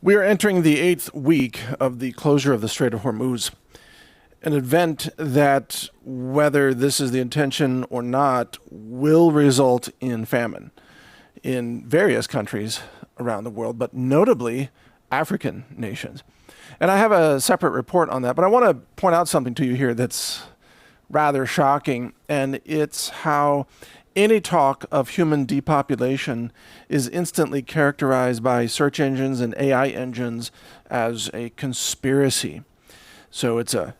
We are entering the 8th week of the closure of the Strait of Hormuz, an event that, whether this is the intention or not, will result in famine in various countries around the world, but notably African nations. And I have a separate report on that, but I want to point out something to you here that's rather shocking, and it's how any talk of human depopulation is instantly characterized by search engines and AI engines as a conspiracy. So it's a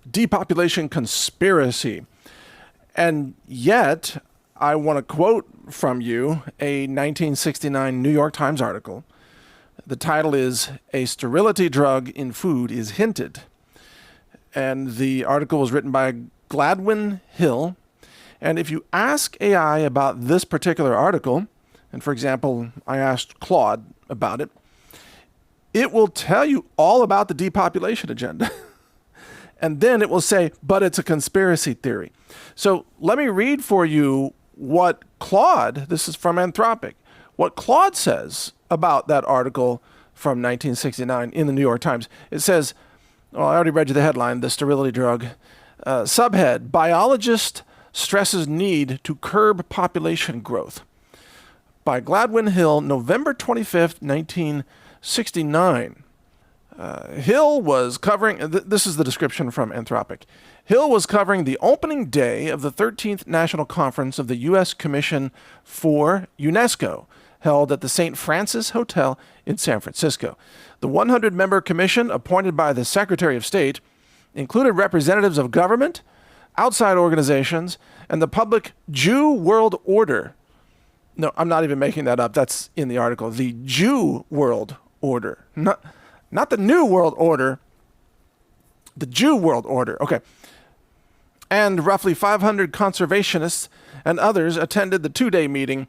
depopulation conspiracy. And yet, I want to quote from you a 1969 New York Times article. The title is "A Sterility Drug in Food is Hinted." And the article was written by Gladwin Hill. And if you ask AI about this particular article, and for example, I asked Claude about it, it will tell you all about the depopulation agenda. And then it will say, but it's a conspiracy theory. So let me read for you what Claude, this is from Anthropic, what Claude says about that article from 1969 in the New York Times. It says, well, I already read you the headline, "The Sterility Drug." Subhead, "Biologist stresses need to curb population growth." By Gladwin Hill, November 25th, 1969. Hill was covering, this is the description from Anthropic. Hill was covering the opening day of the 13th National Conference of the U.S. Commission for UNESCO, held at the St. Francis Hotel in San Francisco. The 100-member commission, appointed by the Secretary of State, included representatives of government, outside organizations, and the public Jew World Order. No, I'm not even making that up. That's in the article. The Jew World Order. Not the New World Order. The Jew World Order. Okay. And roughly 500 conservationists and others attended the two-day meeting,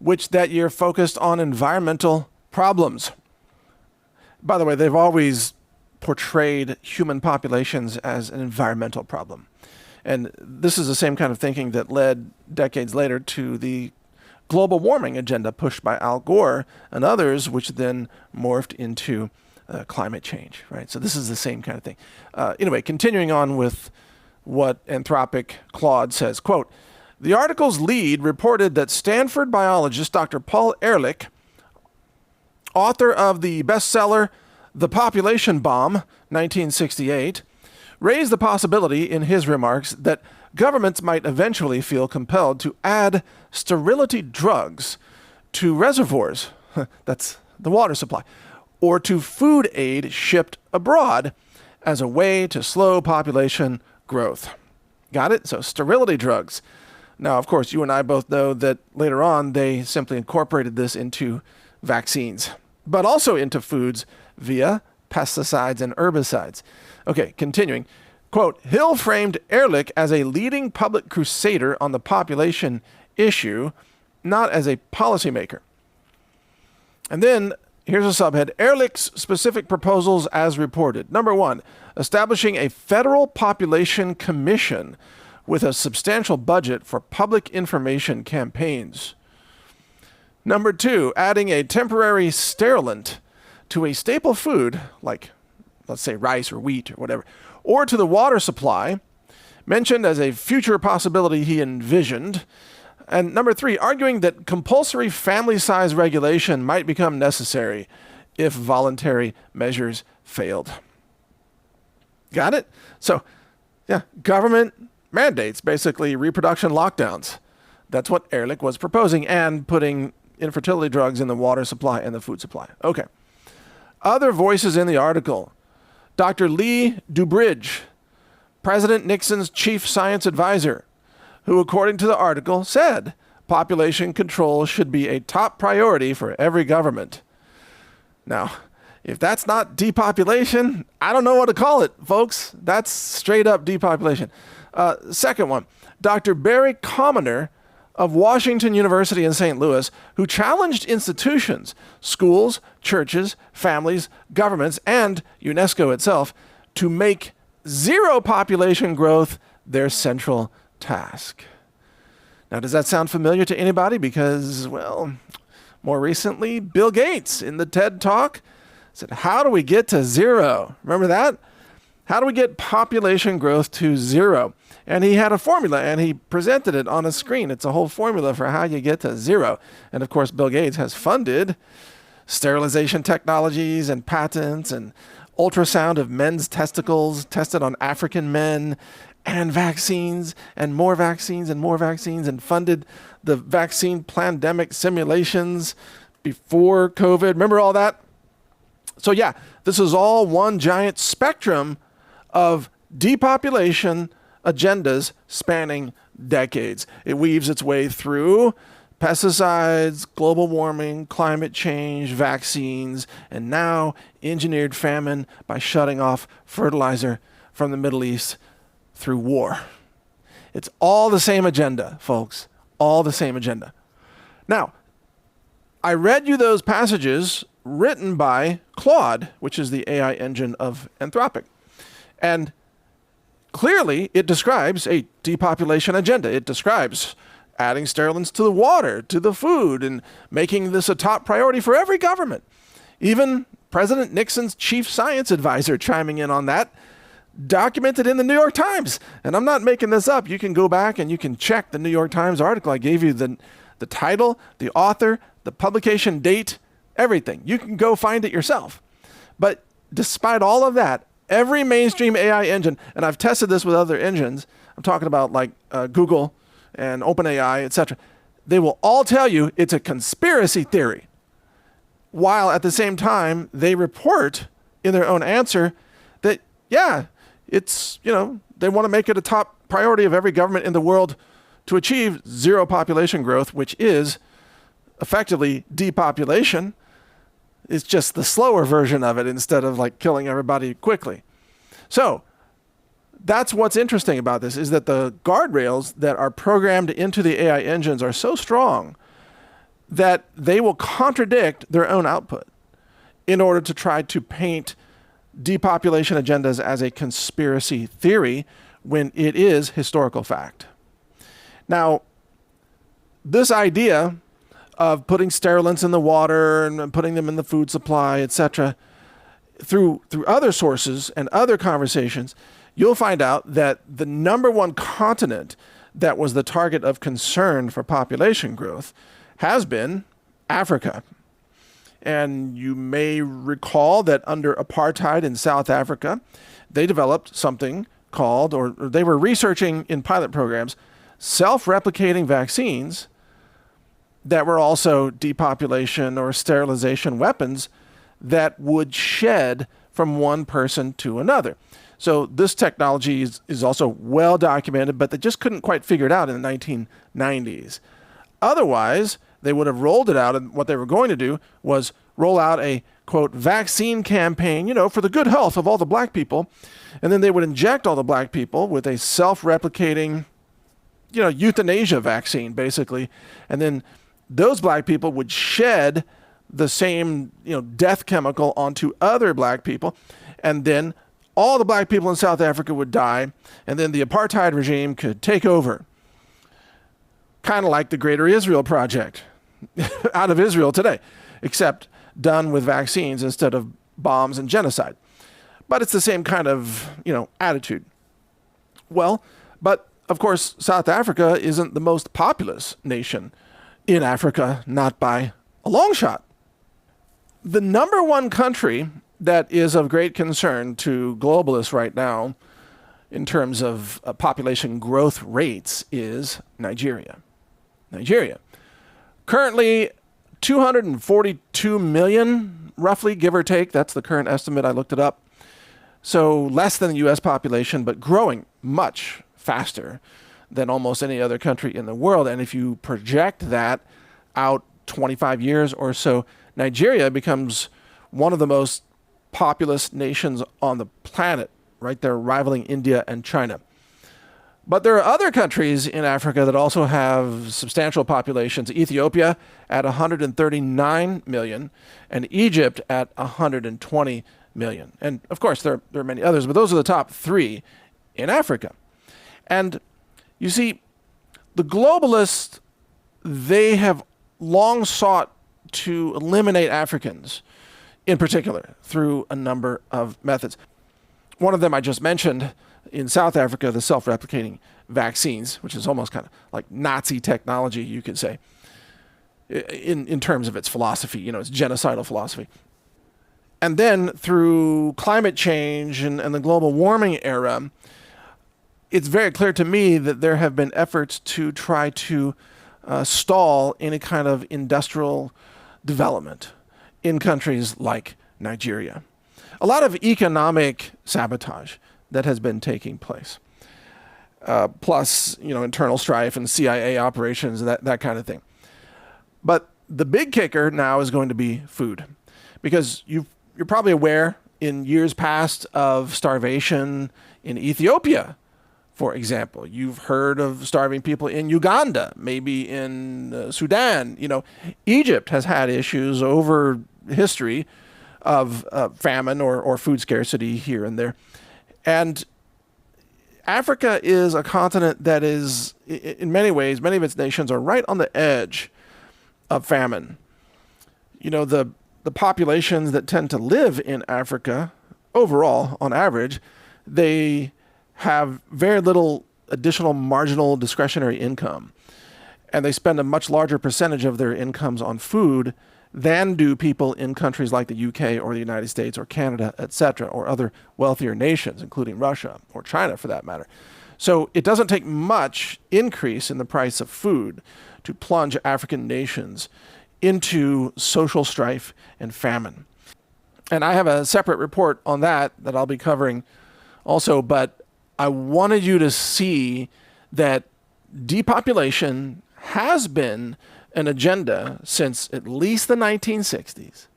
which that year focused on environmental problems. By the way, they've always portrayed human populations as an environmental problem. And this is the same kind of thinking that led decades later to the global warming agenda pushed by Al Gore and others, which then morphed into climate change, right? So this is the same kind of thing. Anyway, continuing on with what Anthropic Claude says, quote, "The article's lead reported that Stanford biologist Dr. Paul Ehrlich, author of the bestseller The Population Bomb, 1968, raised the possibility in his remarks that governments might eventually feel compelled to add sterility drugs to reservoirs, that's the water supply, or to food aid shipped abroad as a way to slow population growth." Got it? So sterility drugs. Now, of course, you and I both know that later on they simply incorporated this into vaccines, but also into foods via pesticides and herbicides. Okay, continuing. Quote, "Hill framed Ehrlich as a leading public crusader on the population issue, not as a policymaker." And then here's a subhead, "Ehrlich's specific proposals as reported. Number one, establishing a federal population commission with a substantial budget for public information campaigns. Number two, adding a temporary sterilant to a staple food, like, let's say, rice or wheat or whatever, or to the water supply, mentioned as a future possibility he envisioned. And number three, arguing that compulsory family size regulation might become necessary if voluntary measures failed." Got it? So, yeah, government mandates, basically reproduction lockdowns. That's what Ehrlich was proposing, and putting infertility drugs in the water supply and the food supply. Okay. Other voices in the article. Dr. Lee Dubridge, President Nixon's chief science advisor, who, according to the article, said population control should be a top priority for every government. Now, if that's not depopulation, I don't know what to call it, folks. That's straight up depopulation. Second one, Dr. Barry Commoner of Washington University in St. Louis, who challenged institutions, schools, churches, families, governments, and UNESCO itself to make zero population growth their central task. Now, does that sound familiar to anybody? Because, well, more recently, Bill Gates in the TED Talk Said, how do we get to zero? Remember that? How do we get population growth to zero? And he had a formula, and he presented it on a screen. It's a whole formula for how you get to zero. And of course, Bill Gates has funded sterilization technologies and patents and ultrasound of men's testicles tested on African men, and vaccines and more vaccines and more vaccines, and funded the vaccine pandemic simulations before COVID. Remember all that? So yeah, this is all one giant spectrum of depopulation agendas spanning decades. It weaves its way through pesticides, global warming, climate change, vaccines, and now engineered famine by shutting off fertilizer from the Middle East through war. It's all the same agenda, folks. All the same agenda. Now, I read you those passages written by Claude, which is the AI engine of Anthropic. And clearly, it describes a depopulation agenda. It describes adding sterilants to the water, to the food, and making this a top priority for every government. Even President Nixon's chief science advisor chiming in on that, documented in the New York Times. And I'm not making this up. You can go back and you can check the New York Times article. I gave you the title, the author, the publication date, everything. You can go find it yourself. But despite all of that, every mainstream AI engine, and I've tested this with other engines, I'm talking about like Google and OpenAI, etc., they will all tell you it's a conspiracy theory, while at the same time they report in their own answer that, yeah, it's, they want to make it a top priority of every government in the world to achieve zero population growth, which is effectively depopulation. It's just the slower version of it instead of like killing everybody quickly. So that's what's interesting about this, is that the guardrails that are programmed into the AI engines are so strong that they will contradict their own output in order to try to paint depopulation agendas as a conspiracy theory when it is historical fact. Now, this idea of putting sterilants in the water and putting them in the food supply, etc., through other sources and other conversations, you'll find out that the number one continent that was the target of concern for population growth has been Africa. And you may recall that under apartheid in South Africa, they developed something called, or they were researching in pilot programs, self-replicating vaccines that were also depopulation or sterilization weapons that would shed from one person to another. So this technology is also well documented, but they just couldn't quite figure it out in the 1990s. Otherwise, they would have rolled it out, and what they were going to do was roll out a, quote, vaccine campaign, for the good health of all the black people. And then they would inject all the black people with a self-replicating, euthanasia vaccine, basically. And then those black people would shed the same, death chemical onto other black people. And then all the black people in South Africa would die. And then the apartheid regime could take over. Kind of like the Greater Israel Project out of Israel today, except done with vaccines instead of bombs and genocide. But it's the same kind of, attitude. Well, but of course, South Africa isn't the most populous nation in Africa, not by a long shot. The number one country that is of great concern to globalists right now in terms of population growth rates is Nigeria. Nigeria. Currently, 242 million, roughly, give or take. That's the current estimate. I looked it up. So less than the U.S. population, but growing much faster than almost any other country in the world. And if you project that out 25 years or so, Nigeria becomes one of the most populous nations on the planet, right there rivaling India and China. But there are other countries in Africa that also have substantial populations. Ethiopia at 139 million and Egypt at 120 million. And of course, there are many others, but those are the top three in Africa. And you see, the globalists, they have long sought to eliminate Africans in particular, through a number of methods. One of them I just mentioned in South Africa, the self-replicating vaccines, which is almost kind of like Nazi technology, you could say, in terms of its philosophy, its genocidal philosophy. And then through climate change and the global warming era, it's very clear to me that there have been efforts to try to stall any kind of industrial development in countries like Nigeria. A lot of economic sabotage that has been taking place. Plus, internal strife and CIA operations, that kind of thing. But the big kicker now is going to be food. Because you're probably aware in years past of starvation in Ethiopia, for example. You've heard of starving people in Uganda, maybe in Sudan. Egypt has had issues over history of famine or food scarcity here and there. And Africa is a continent that is, in many ways, many of its nations are right on the edge of famine. The populations that tend to live in Africa, overall, on average, they have very little additional marginal discretionary income. And they spend a much larger percentage of their incomes on food than do people in countries like the UK or the United States or Canada, etc., or other wealthier nations, including Russia or China for that matter. So it doesn't take much increase in the price of food to plunge African nations into social strife and famine. And I have a separate report on that I'll be covering also, but I wanted you to see that depopulation has been an agenda since at least the 1960s.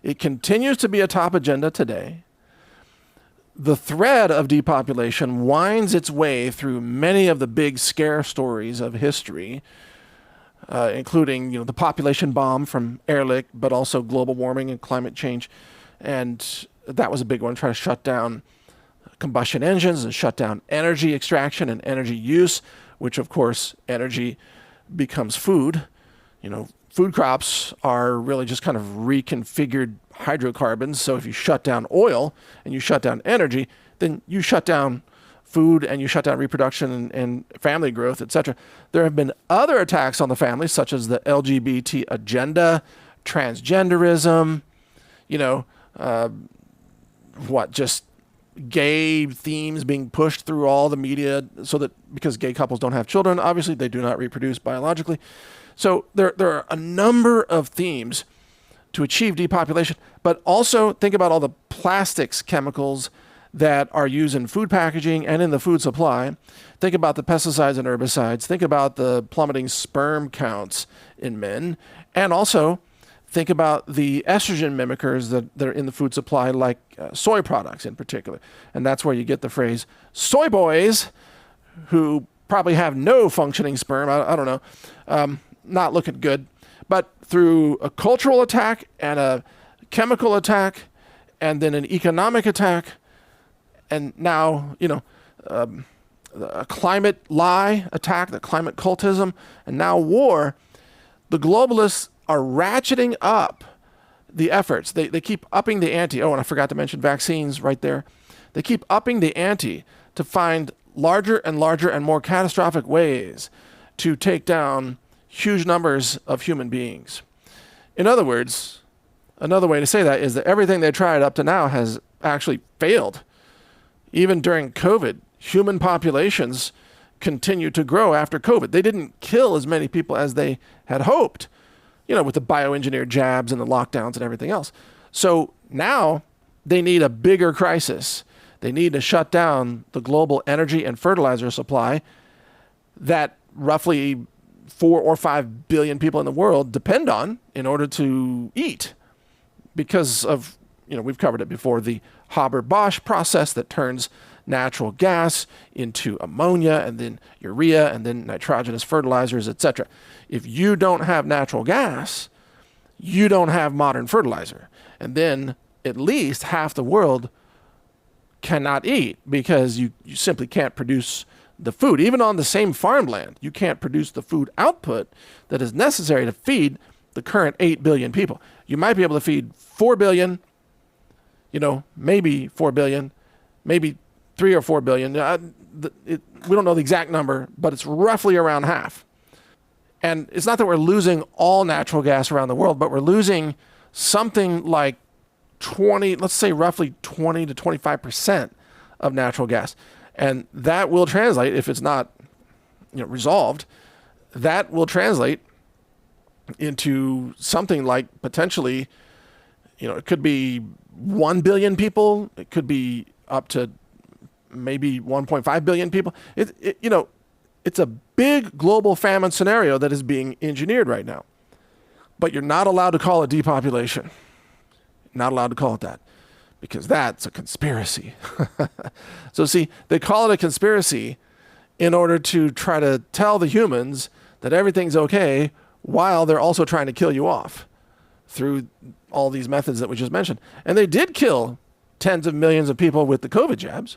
It continues to be a top agenda today. The thread of depopulation winds its way through many of the big scare stories of history, including the population bomb from Ehrlich, but also global warming and climate change. And that was a big one, trying to shut down combustion engines and shut down energy extraction and energy use, which of course energy becomes food. Food crops are really just kind of reconfigured hydrocarbons. So if you shut down oil and you shut down energy, then you shut down food and you shut down reproduction and family growth, etc. There have been other attacks on the family, such as the LGBT agenda, transgenderism, just gay themes being pushed through all the media so that because gay couples don't have children, obviously they do not reproduce biologically. So there are a number of themes to achieve depopulation, but also think about all the plastics chemicals that are used in food packaging and in the food supply. Think about the pesticides and herbicides. Think about the plummeting sperm counts in men. And also think about the estrogen mimickers that are in the food supply, like soy products in particular. And that's where you get the phrase soy boys, who probably have no functioning sperm. I don't know. Not looking good. But through a cultural attack and a chemical attack and then an economic attack, and now, a climate lie attack, the climate cultism, and now war, the globalists are ratcheting up the efforts. They keep upping the ante. Oh, and I forgot to mention vaccines right there. They keep upping the ante to find larger and larger and more catastrophic ways to take down huge numbers of human beings. In other words, another way to say that is that everything they tried up to now has actually failed. Even during COVID, human populations continue to grow after COVID. They didn't kill as many people as they had hoped, with the bioengineered jabs and the lockdowns and everything else. So now they need a bigger crisis. They need to shut down the global energy and fertilizer supply that roughly 4 or 5 billion people in the world depend on in order to eat, because of, we've covered it before, the Haber-Bosch process that turns natural gas into ammonia and then urea and then nitrogenous fertilizers, etc. If you don't have natural gas, you don't have modern fertilizer. And then at least half the world cannot eat because you simply can't produce the food. Even on the same farmland, you can't produce the food output that is necessary to feed the current 8 billion people. You might be able to feed 4 billion, maybe 4 billion, maybe 3 or 4 billion. We don't know the exact number, but it's roughly around half. And it's not that we're losing all natural gas around the world, but we're losing something like roughly 20 to 25% of natural gas. And that will translate, if it's not resolved, that will translate into something like potentially, it could be 1 billion people. It could be up to maybe 1.5 billion people. It's a big global famine scenario that is being engineered right now. But you're not allowed to call it depopulation. Not allowed to call it that, because that's a conspiracy. So see, they call it a conspiracy in order to try to tell the humans that everything's okay, while they're also trying to kill you off through all these methods that we just mentioned. And they did kill tens of millions of people with the COVID jabs.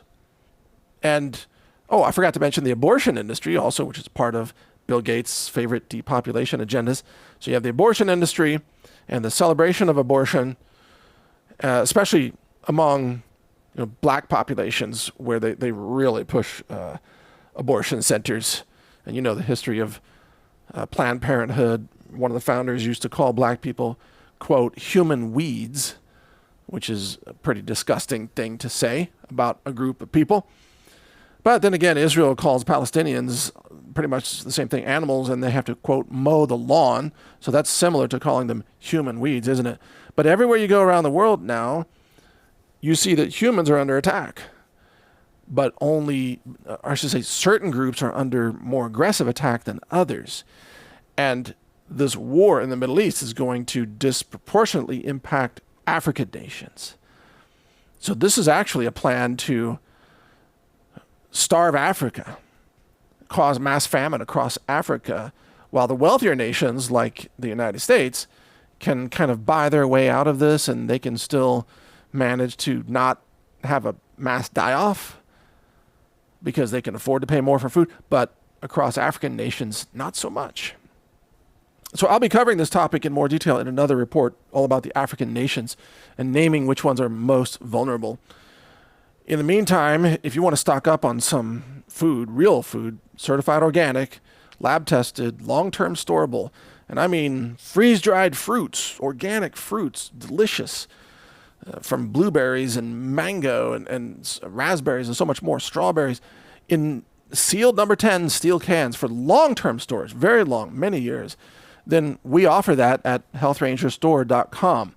And, I forgot to mention the abortion industry also, which is part of Bill Gates' favorite depopulation agendas. So you have the abortion industry and the celebration of abortion, especially among black populations where they really push abortion centers. And the history of Planned Parenthood. One of the founders used to call black people, quote, human weeds, which is a pretty disgusting thing to say about a group of people. But then again, Israel calls Palestinians pretty much the same thing, animals, and they have to, quote, mow the lawn. So that's similar to calling them human weeds, isn't it? But everywhere you go around the world now, you see that humans are under attack. But certain groups are under more aggressive attack than others. And this war in the Middle East is going to disproportionately impact African nations. So this is actually a plan to starve Africa, cause mass famine across Africa, while the wealthier nations like the United States can kind of buy their way out of this, and they can still manage to not have a mass die-off because they can afford to pay more for food. But across African nations, not so much. So I'll be covering this topic in more detail in another report all about the African nations and naming which ones are most vulnerable. In the meantime, if you want to stock up on some food, real food, certified organic, lab-tested, long-term storable, and I mean freeze-dried fruits, organic fruits, delicious, from blueberries and mango and raspberries and so much more, strawberries, in sealed number 10 steel cans for long-term storage, very long, many years, then we offer that at healthrangerstore.com.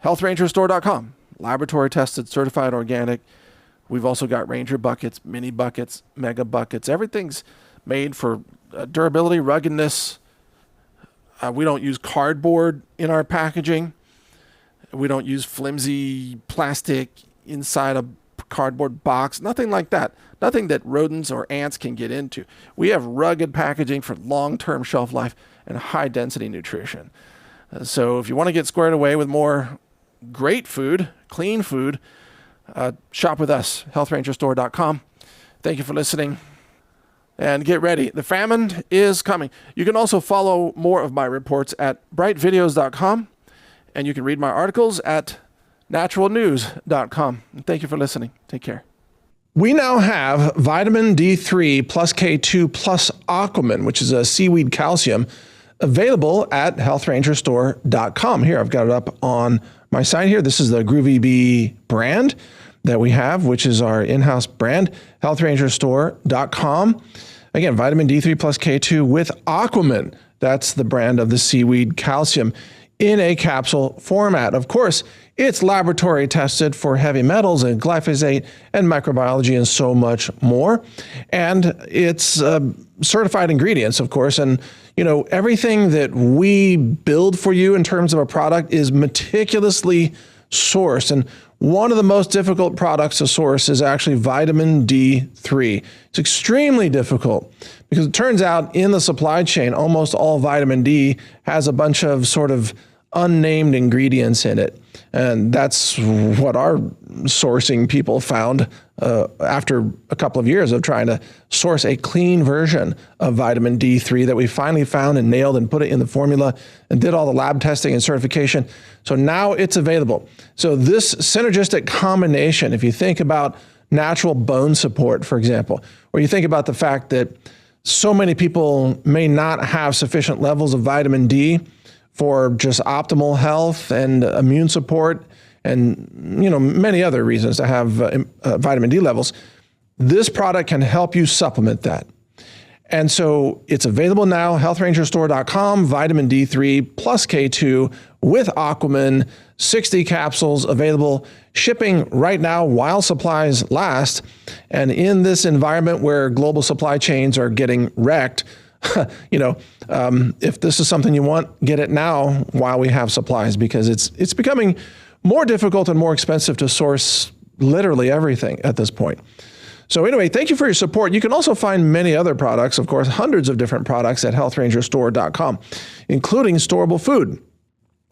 healthrangerstore.com. Laboratory tested, certified organic. We've also got Ranger buckets, mini buckets, mega buckets. Everything's made for durability, ruggedness. We don't use cardboard in our packaging. We don't use flimsy plastic inside a cardboard box. Nothing like that. Nothing that rodents or ants can get into. We have rugged packaging for long-term shelf life and high-density nutrition. So if you want to get squared away with more great food, clean food, shop with us, healthrangerstore.com. Thank you for listening. And get ready. The famine is coming. You can also follow more of my reports at brightvideos.com, and you can read my articles at naturalnews.com. Thank you for listening. Take care. We now have vitamin D3 plus K2 plus Aquaman, which is a seaweed calcium, available at healthrangerstore.com. Here, I've got it up on my site here. This is the Groovy Bee brand that we have, which is our in-house brand, healthrangerstore.com. Again, vitamin D3 plus K2 with Aquaman. That's the brand of the seaweed calcium in a capsule format. Of course, it's laboratory tested for heavy metals and glyphosate and microbiology and so much more. And it's certified ingredients, of course. And, everything that we build for you in terms of a product is meticulously sourced. And one of the most difficult products to source is actually vitamin D3. It's extremely difficult because it turns out in the supply chain, almost all vitamin D has a bunch of sort of unnamed ingredients in it. And that's what our sourcing people found after a couple of years of trying to source a clean version of vitamin D3 that we finally found and nailed and put it in the formula and did all the lab testing and certification. So now it's available. So this synergistic combination, if you think about natural bone support, for example, or you think about the fact that so many people may not have sufficient levels of vitamin D for just optimal health and immune support and many other reasons to have vitamin D levels, this product can help you supplement that. And so it's available now, healthrangerstore.com, vitamin D3 plus K2 with Aquaman, 60 capsules available, shipping right now while supplies last. And in this environment where global supply chains are getting wrecked, if this is something you want, get it now while we have supplies, because it's becoming more difficult and more expensive to source literally everything at this point. So anyway, thank you for your support. You can also find many other products, of course, hundreds of different products at healthrangerstore.com, including storable food.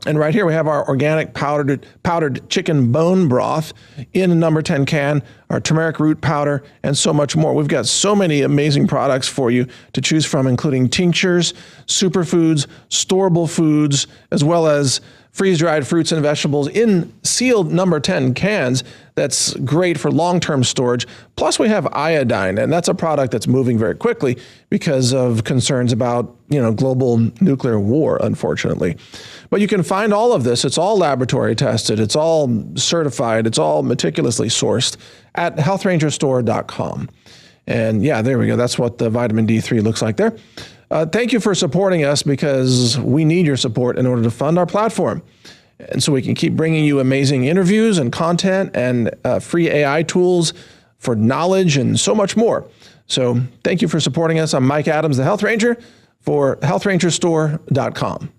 And right here we have our organic powdered chicken bone broth in a number 10 can, our turmeric root powder, and so much more. We've got so many amazing products for you to choose from, including tinctures, superfoods, storable foods, as well as freeze-dried fruits and vegetables in sealed number 10 cans. That's great for long-term storage. Plus we have iodine, and that's a product that's moving very quickly because of concerns about, global nuclear war, unfortunately. But you can find all of this. It's all laboratory tested. It's all certified. It's all meticulously sourced at healthrangerstore.com. And yeah, there we go. That's what the vitamin D3 looks like there. Thank you for supporting us, because we need your support in order to fund our platform. And so we can keep bringing you amazing interviews and content and free AI tools for knowledge and so much more. So thank you for supporting us. I'm Mike Adams, the Health Ranger, for healthrangerstore.com.